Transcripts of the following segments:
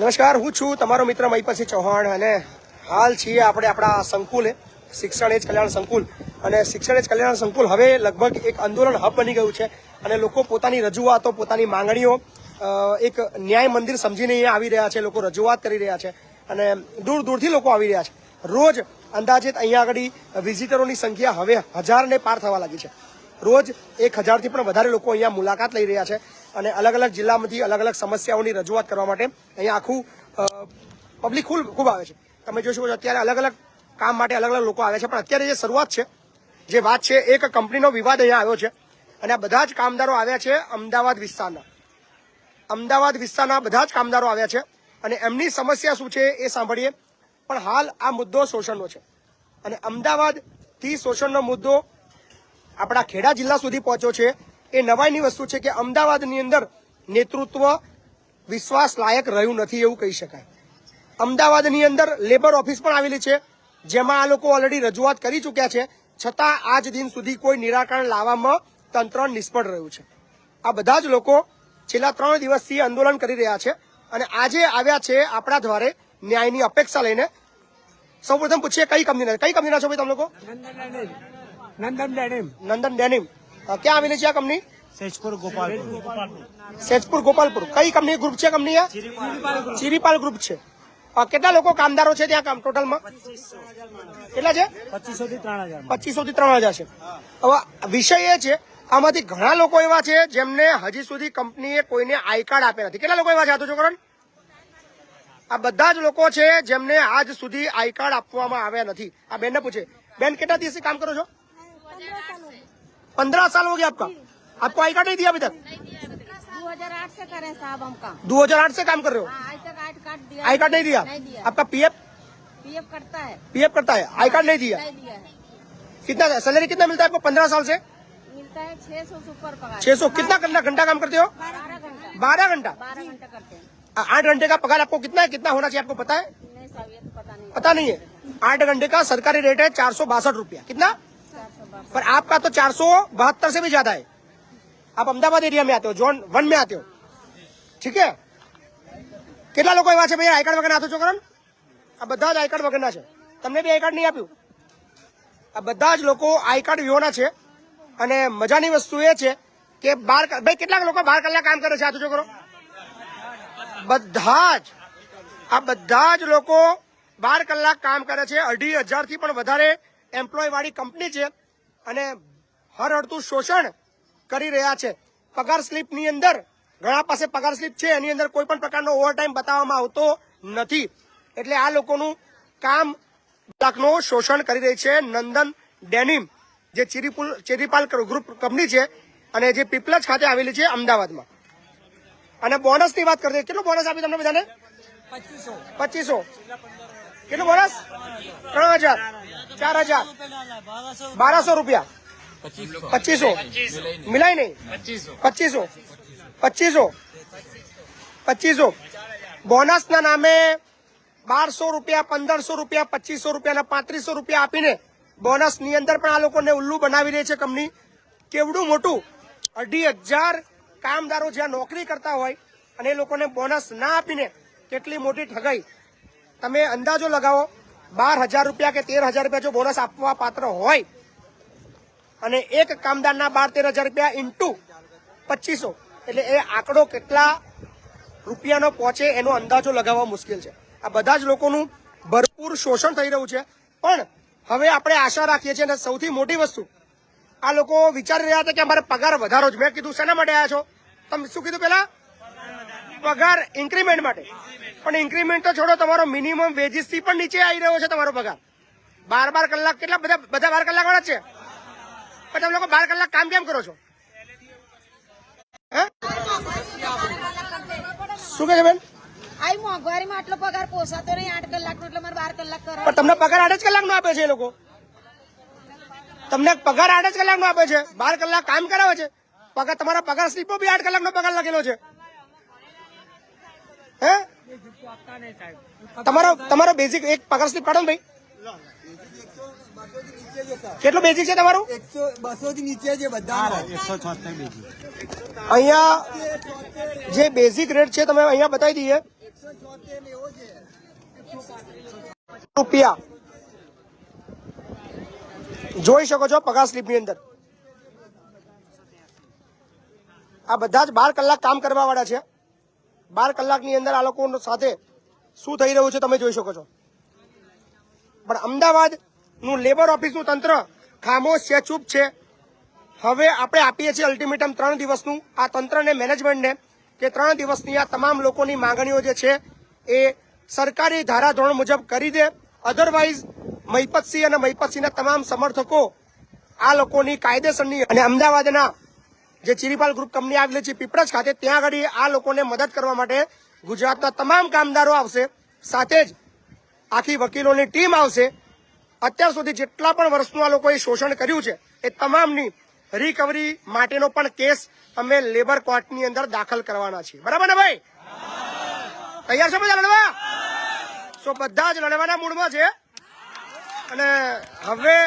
નમસ્કાર, હું છું તમારો મિત્ર મહીપતસિંહ ચૌહાણ અને હાલ છીએ આપણે આપણા સંકુલે શિક્ષણ એજ કલ્યાણ સંકુલ અને શિક્ષણ એજ કલ્યાણ સંકુલ હવે લગભગ એક આંદોલન હબ બની ગયું છે અને લોકો પોતાની રજૂઆતો પોતાની માંગણીઓ એક ન્યાય મંદિર સમજીને અહીંયા આવી રહ્યા છે. લોકો રજૂઆત કરી રહ્યા છે અને દૂર દૂરથી લોકો આવી રહ્યા છે. રોજ અંદાજિત અહીંયા આગળ વિઝિટરોની સંખ્યા હવે 1000ને પાર થવા લાગી છે. રોજ 1000થી પણ વધારે લોકો અહીંયા મુલાકાત લઈ રહ્યા છે અને અલગ અલગ જિલ્લામાંથી અલગ અલગ સમસ્યાઓની રજૂઆત કરવા માટે અહીંયા આખું પબ્લિક ખૂબ આવે છે. તમે જોઈ શકો છો અત્યારે અલગ અલગ કામ માટે અલગ અલગ લોકો આવે છે, પણ અત્યારે જે શરૂઆત છે, જે વાત છે, એક કંપનીનો વિવાદ અહીંયા આવ્યો છે અને આ બધા જ કામદારો આવ્યા છે અમદાવાદ વિસ્તારના બધા જ કામદારો આવ્યા છે અને એમની સમસ્યા શું છે એ સાંભળીએ. પણ હાલ આ મુદ્દો શોષણનો છે અને અમદાવાદથી શોષણનો મુદ્દો આપણા ખેડા જિલ્લા સુધી પહોંચ્યો છે. એ નવાઈની વસ્તુ છે કે અમદાવાદની અંદર નેતૃત્વ વિશ્વાસ લાયક રહ્યું નથી એવું કહી શકાય. અમદાવાદની અંદર લેબર ઓફિસ પણ આવેલી છે, જેમાં આ લોકો ઓલરેડી રજૂઆત કરી ચૂક્યા છે, છતાં આજ દિન સુધી કોઈ નિરાકરણ લાવવામાં તંત્ર નિષ્ફળ રહ્યું છે. આ બધા જ લોકો છેલ્લા 3 દિવસથી આંદોલન કરી રહ્યા છે અને આજે આવ્યા છે આપણા દ્વારે ન્યાયની અપેક્ષા લઈને. સૌપ્રથમ પૂછીએ કઈ કંપનીના છો ભાઈ તમે લોકો? નંદન ડેનિમ. ક્યાં આવેલી છે આ કંપની? સેજપુર ગોપાલપુર. કઈ કંપની ગ્રુપ છે? કંપની ચિરીપાલ ગ્રુપ છે. કેટલા લોકો કામદારો છે ત્યાં ટોટલમાં? કેટલા છે? 2500 થી 3000 છે. હવે વિષય એ છે, આમાંથી ઘણા લોકો એવા છે જેમને હજી સુધી કંપનીએ કોઈને આઈ કાર્ડ આપ્યા નથી. કેટલા લોકો એવા છે? છોકરો, આ બધા જ લોકો છે જેમને આજ સુધી આઈ કાર્ડ આપવામાં આવ્યા નથી. આ બેનને પૂછે, બેન કેટલા દિવસથી કામ કરો છો? 15 साल हो गया आपको आई कार्ड नहीं दिया अभी तक? 2008 से कर रहे हैं साहब हम काम. 2008 से काम कर रहे हो? आज तक आई कार्ड नहीं दिया? आपका पीएफ करता है. आई कार्ड नहीं दिया? कितना सैलरी कितना मिलता है आपको 15 साल से? मिलता है 600 से ऊपर पगार. 600. कितना घंटा काम करते हो? 12 घंटा. 12 घंटा करते हैं. 8 घंटे का पगार आपको कितना है? कितना होना चाहिए आपको पता है? नहीं साहब, ये तो पता नहीं है. 8 घंटे का सरकारी रेट है 462 रुपया. कितना? पर आपका तो 472 से भी ज्यादा है. आप अहमदाबाद एरिया में आते हो, जोन 1 में आते हो, ठीक है? કેટલા લોકો એવા છે ભાઈ આઈ કાર્ડ વગર આતો છોકરા? આ બધા જ આઈ કાર્ડ વગરના છે. તમને બી આઈ કાર્ડ નહીં આપ્યું? આ બધા જ લોકો આઈ કાર્ડ વિહોણા છે અને મજાની વસ્તુ એ છે કે ભાઈ કેટલાક લોકો 12 કલાક કામ કરે છે આતો છોકરો? બધા જ લોકો 12 કલાક કામ કરે છે. 2500 થી પણ વધારે એમ્પ્લોય વાળી કંપની છે અને હર અડધું શોષણ કરી રહ્યા છે. પગાર સ્લીપની અંદર ઘણા પાસે પગાર સ્લીપ છે, એની અંદર કોઈ પણ પ્રકારનો ઓવરટાઈમ બતાવવામાં આવતો નથી. એટલે આ લોકોનું કામ કલાકનું શોષણ કરી રહી છે નંદન ડેનિમ, જે ચેરીપાલ ગ્રુપ કંપની છે અને જે પીપલજ ખાતે આવેલી છે અમદાવાદમાં. અને બોનસની વાત કરીએ, કેટલું બોનસ આપ્યું તમને બધાને? 2500. કેટલું બોનસ? 3000, 4000, 1200 રૂપિયા. 2500 મિલાય નહીં? 2500 બોનસના નામે 1200 રૂપિયા, 1500 રૂપિયા, 2500 રૂપિયા અને 3500 રૂપિયા આપીને બોનસની અંદર પણ આ લોકોને ઉલ્લુ બનાવી રહી છે કંપની. કેવડું મોટું! 2500 કામદારો જ્યાં નોકરી કરતા હોય અને એ લોકોને બોનસ ના આપીને કેટલી મોટી ઠગાઈ! તમે અંદાજો લગાવો. 12000 રૂપિયા કે 13000 રૂપિયા જો બોનસ આપવા પાત્ર હોય અને એક કામદારના 12-13000 રૂપિયા ઇન્ટુ 2500, એટલે એ આંકડો કેટલા રૂપિયાનો પહોંચે એનો અંદાજો લગાવવા મુશ્કેલ છે. આ બધા જ લોકોનું ભરપૂર શોષણ થઈ રહ્યું છે. પણ હવે આપણે આશા રાખીએ છીએ અને સૌથી મોટી વસ્તુ, આ લોકો વિચારી રહ્યા હતા કે અમારે પગાર વધારો જ. મેં કીધું શેના માટે આવ્યા છો? તમે શું કીધું પેલા? પગાર ઇન્ક્રીમેન્ટ માટે. પણ ઇન્ક્રીમેન્ટ તો છોડો, તમારો મિનિમમ વેજીસ થી પણ નીચે આવી રહ્યો છે તમારો પગાર. 12 કલાક. કેટલા બધા 12 કલાક વાળા છે, પણ તમે લોકો 12 કલાક કામ કેમ કરો છો? શું કહે છે બેન? આઈ મોંઘવારીમાં આટલો પગાર પોસાતો નહીં. 8 કલાકનો એટલે મારે 12 કલાક કરો. પણ તમને પગાર 8 જ કલાકનો આપે છે એ લોકો. તમને પગાર 8 જ કલાકનો આપે છે, 12 કલાક કામ કરાવે છે. પગાર તમારા પગાર સ્લીપો બી 8 કલાકનો પગાર લખેલો છે. હે તમારો બેઝિક એક પગાર સ્લીપ કાઢો ને ભાઈ. કેટલું બેઝિક છે તમારું? 200 થી નીચે છે બધા. 176 બેઝિક. અહીંયા જે બેઝિક રેટ છે તમે અહીંયા બતાવી દઈએ. રૂપિયા જોઈ શકો છો પગાર સ્લીપની અંદર. આ બધા જ 12 કલાક કામ કરવા વાળા છે. 12 કલાકની અંદર આ લોકો સાથે શું થઈ રહ્યું છે તમે જોઈ શકો છો. પણ અમદાવાદનું લેબર ઓફિસનું તંત્ર ખામોશ છે, ચૂપ છે. હવે આપણે આપીએ છીએ અલ્ટિમેટમ 3 દિવસનું આ તંત્રને, મેનેજમેન્ટને, કે 3 દિવસની આ તમામ લોકોની માંગણીઓ જે છે એ સરકારી ધારાધોરણ મુજબ કરી દે. અધરવાઇઝ મહિપતસિંહ અને મહિપતસિંહના તમામ સમર્થકો આ લોકોની કાયદેસરની અને અમદાવાદના જે ચિરીપાલ ગ્રુપ કંપની આવેલી છે પીપળજ ખાતે, ત્યાં આગળ આ લોકોને મદદ કરવા માટે ગુજરાતના તમામ કામદારો આવશે. સાથે જ આખી વકીલોની ટીમ આવશે. અત્યાર સુધી જેટલા પણ વર્ષનું આ લોકોએ શોષણ કર્યું છે એ તમામની રિકવરી માટેનો પણ કેસ અમે લેબર કોર્ટની અંદર દાખલ કરવાના છીએ. બરાબર ને ભાઈ? તૈયાર છો બધા લડવા? બધા જ લડવાના મૂડમાં છે. અને હવે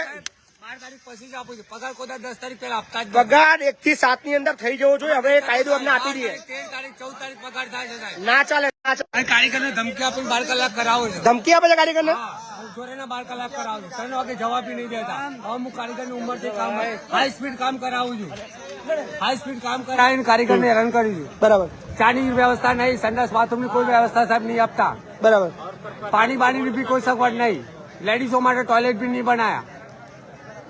12 તારીખ પછી જ આપું છું પગાર. કોદા 10 તારીખ પહેલા આપતા જ પગાર 1 થી 7 ની અંદર થઈ જવો જોઈએ. હવે કાયદો અમને આપી દઈએ. 13 તારીખ 14 તારીખ પગાર થાય છે સાહેબ. ના ચાલે, ના ચાલે. અને કારીગરને ધમકી આપીને 12 કલાક કરાવું છું. ધમકી આપે છે કારીગરને. જોરેના 12 કલાક કરાવું છું. 3 વાગે જવાબ નહીં દેતા. હવે હું કારીગરની ઉંમરથી કામ હાઈ સ્પીડ કામ કરાવું છું. હાઈ સ્પીડ કામ કરાવીને કારીગરને હેરાન કરી છું. બરાબર, ચાની વ્યવસ્થા નહીં, સંડાસ બાથરૂમની કોઈ વ્યવસ્થા સાહેબ નહીં આપતા. બરાબર. પાણી બાણીની બી કોઈ સગવડ નહીં. લેડીઝો માટે ટોયલેટ બી નહીં બનાયા.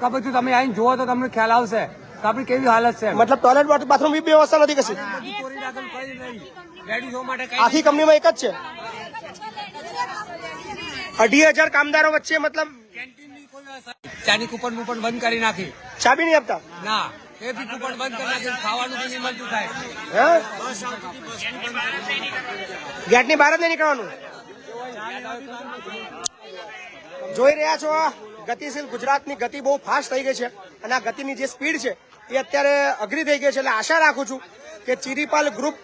કે બધું તમે આવીને જુઓ તો તમને ખ્યાલ આવશે કે આપણી કેવી હાલત છે. મતલબ ટોયલેટ બાથરૂમ બી વ્યવસ્થા નથી કશી. બધી ચોરી દાખલ કરી નહીં. લેડીઝો માટે કઈ આખી કંપનીમાં એક જ છે. 2,500 કામદારો વચ્ચે મતલબ કેન્ટીનની કોઈ વ્યવસ્થા ચાની કૂપન બૂપન બંધ કરી નાખી. ચા બી નહીં આપતા. ના, એ બી કૂપન બંધ કરી નાખી. ખાવાનું બી નહીં મળતું સાહેબ. હે? ગેટની બહાર જ નહીં નીકળવાનું. જોઈ રહ્યા છો ગતિશીલ ગુજરાતની ગતિ બહુ ફાસ્ટ થઈ ગઈ છે અને આ ગતિની જે સ્પીડ છે એ અત્યારે અઘરી થઈ ગઈ છે. એટલે આશા રાખું છું કે ચિરીપાલ ગ્રુપ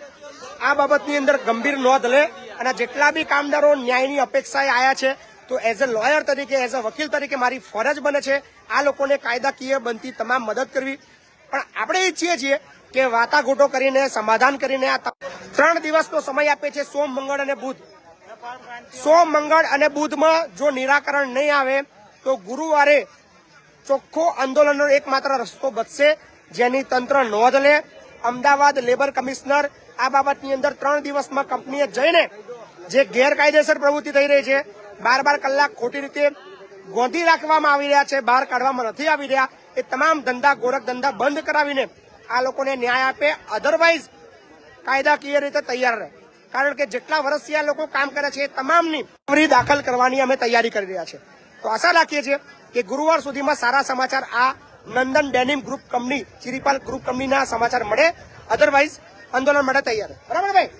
આ બાબતની અંદર ગંભીર નોંધ લે અને જેટલા બી કામદારો ન્યાયની અપેક્ષાએ આવ્યા છે તો એઝ અ લોયર તરીકે, એઝ અ વકીલ તરીકે મારી ફરજ બને છે આ લોકોને કાયદાકીય બનતી તમામ મદદ કરવી. પણ આપણે ઈચ્છીએ છીએ કે વાટાઘાટો કરીને, સમાધાન કરીને આ 3 દિવસનો સમય આપે છે, સોમ, મંગળ અને બુધ. સોમ, મંગળ અને બુધમાં જો નિરાકરણ નહીં આવે તો ગુરુવારે ચોખ્ખો આંદોલનનો એકમાત્ર રસ્તો બચશે, જેની તંત્ર નોંધ લે. અમદાવાદ લેબર કમિશનર આ બાબતની અંદર 3 દિવસમાં કંપનીએ જઈને જે ગેરકાયદેસર પ્રવૃત્તિ થઈ રહી છે, 12 કલાક ખોટી રીતે ગોંધી રાખવામાં આવી રહ્યા છે, બહાર કાઢવામાં નથી આવી રહ્યા, એ તમામ ધંધા, ગોરખ ધંધા બંધ કરાવીને આ લોકોને ન્યાય આપે. અધરવાઇઝ કાયદાકીય રીતે તૈયાર રહે. કારણ કે જેટલા વર્ષથી આ લોકો કામ કરે છે એ તમામની રિકવરી દાખલ કરવાની અમે તૈયારી કરી રહ્યા છે. તો આશા રાખીએ છીએ કે ગુરુવાર સુધીમાં સારા સમાચાર આ Nandan denim group company, Chiripal group કંપનીના સમાચાર મળે. અધરવાઇઝ આંદોલન માટે તૈયાર. બરાબર ભાઈ?